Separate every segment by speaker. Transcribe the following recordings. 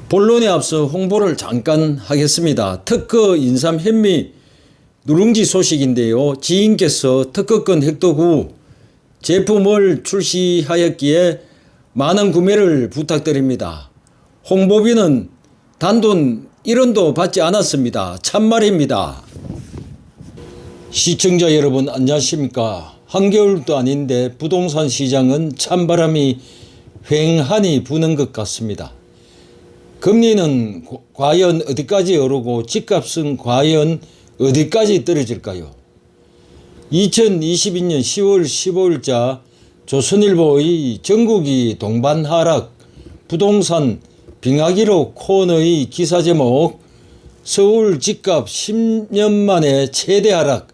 Speaker 1: 본론에 앞서 홍보를 잠깐 하겠습니다. 특허 인삼 현미 누룽지 소식인데요. 지인께서 특허권 획득 후 제품을 출시하였기에 많은 구매를 부탁드립니다. 홍보비는 단돈 1원도 받지 않았습니다. 참말입니다. 시청자 여러분 안녕하십니까. 한겨울도 아닌데 부동산 시장은 찬바람이 휑하니 부는 것 같습니다. 금리는 과연 어디까지 오르고 집값은 과연 어디까지 떨어질까요? 2022년 10월 15일자 조선일보의 전국이 동반 하락 부동산 빙하기록 코너의 기사 제목 서울 집값 10년 만에 최대 하락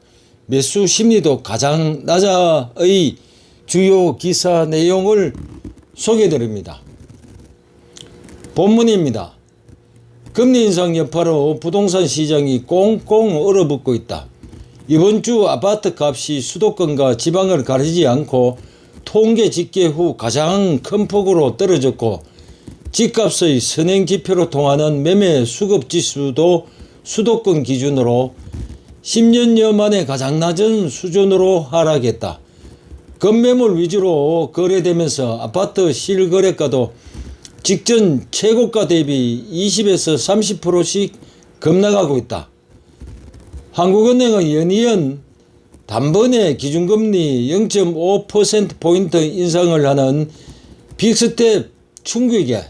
Speaker 1: 매수 심리도 가장 낮아의 주요 기사 내용을 소개드립니다. 본문입니다. 금리 인상 여파로 부동산 시장이 꽁꽁 얼어붙고 있다. 이번 주 아파트 값이 수도권과 지방을 가리지 않고 통계 집계 후 가장 큰 폭으로 떨어졌고 집값의 선행지표로 통하는 매매 수급지수도 수도권 기준으로 10년여 만에 가장 낮은 수준으로 하락했다. 급매물 위주로 거래되면서 아파트 실거래가도 직전 최고가 대비 20에서 30%씩 급락하고 있다. 한국은행은 연이은 단번에 기준금리 0.5%포인트 인상을 하는 빅스텝 충격에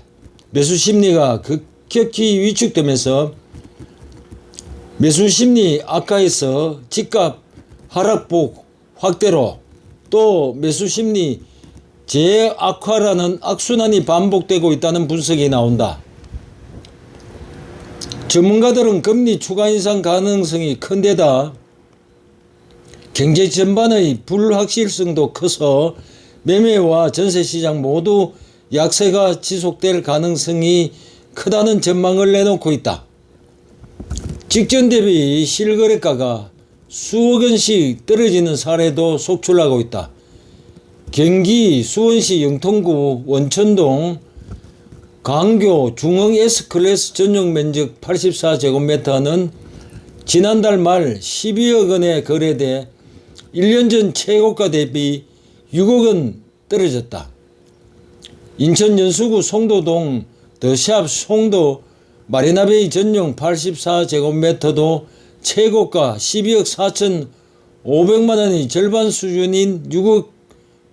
Speaker 1: 매수심리가 급격히 위축되면서 매수심리 악화에서 집값 하락폭 확대로 또 매수심리 재악화라는 악순환이 반복되고 있다는 분석이 나온다. 전문가들은 금리 추가 인상 가능성이 큰 데다 경제 전반의 불확실성도 커서 매매와 전세시장 모두 약세가 지속될 가능성이 크다는 전망을 내놓고 있다. 직전 대비 실거래가가 수억 원씩 떨어지는 사례도 속출하고 있다. 경기 수원시 영통구 원천동 강교 중흥 S클래스 전용 면적 84제곱미터는 지난달 말 12억 원에 거래돼 1년 전 최고가 대비 6억 원 떨어졌다. 인천 연수구 송도동 더샵 송도 마리나베이 전용 84제곱미터도 최고가 12억 4,500만 원의 절반 수준인 6억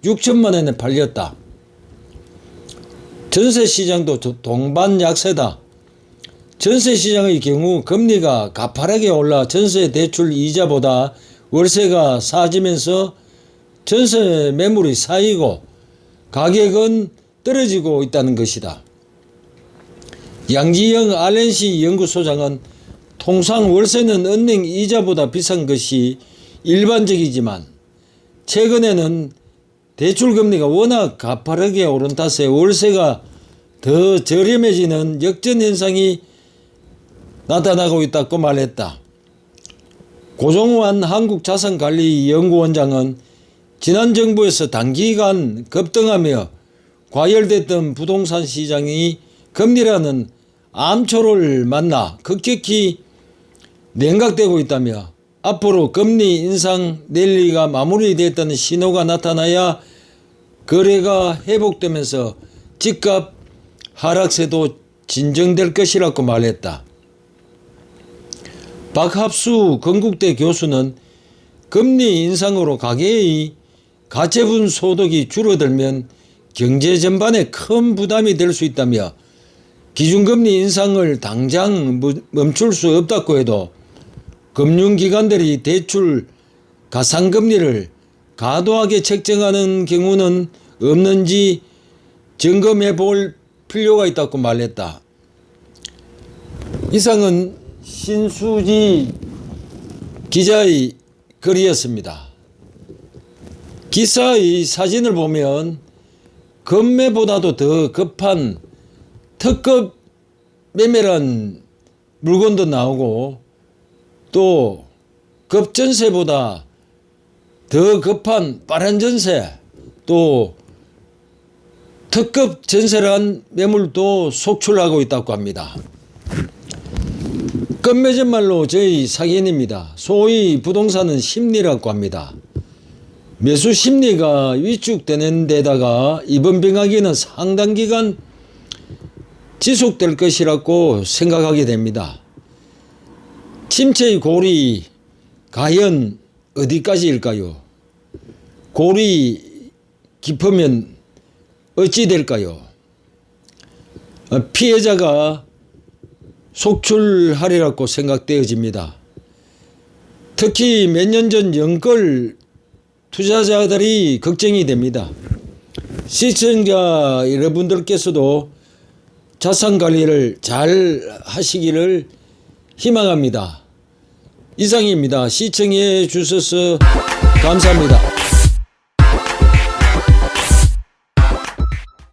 Speaker 1: 6천만 원에 팔렸다. 전세시장도 동반 약세다. 전세시장의 경우 금리가 가파르게 올라 전세 대출 이자보다 월세가 싸지면서 전세 매물이 쌓이고 가격은 떨어지고 있다는 것이다. 양지영 RNC 연구소장은 통상 월세는 은행 이자보다 비싼 것이 일반적이지만 최근에는 대출금리가 워낙 가파르게 오른 탓에 월세가 더 저렴해지는 역전현상이 나타나고 있다고 말했다. 고종환 한국자산관리연구원장은 지난 정부에서 단기간 급등하며 과열됐던 부동산 시장이 금리라는 암초를 만나 급격히 냉각되고 있다며 앞으로 금리 인상 랠리가 마무리됐다는 신호가 나타나야 거래가 회복되면서 집값 하락세도 진정될 것이라고 말했다. 박합수 건국대 교수는 금리 인상으로 가계의 가처분 소득이 줄어들면 경제 전반에 큰 부담이 될 수 있다며 기준금리 인상을 당장 멈출 수 없다고 해도 금융기관들이 대출 가상금리를 과도하게 책정하는 경우는 없는지 점검해 볼 필요가 있다고 말했다. 이상은 신수지 기자의 글이었습니다. 기사의 사진을 보면 급매보다도 더 급한 특급 매매란 물건도 나오고 또 급전세보다 더 급한 빠른 전세 또 특급 전세란 매물도 속출하고 있다고 합니다. 끝맺은 말로 저희 사견입니다. 소위 부동산은 심리라고 합니다. 매수 심리가 위축되는 데다가 이번 병하기는 상당 기간 지속될 것이라고 생각하게 됩니다. 침체의 골이 과연 어디까지일까요? 골이 깊으면 어찌 될까요? 피해자가 속출하리라고 생각되어집니다. 특히 몇 년 전 연끌 투자자들이 걱정이 됩니다. 시청자 여러분들께서도 자산 관리를 잘 하시기를 희망합니다. 이상입니다. 시청해 주셔서 감사합니다.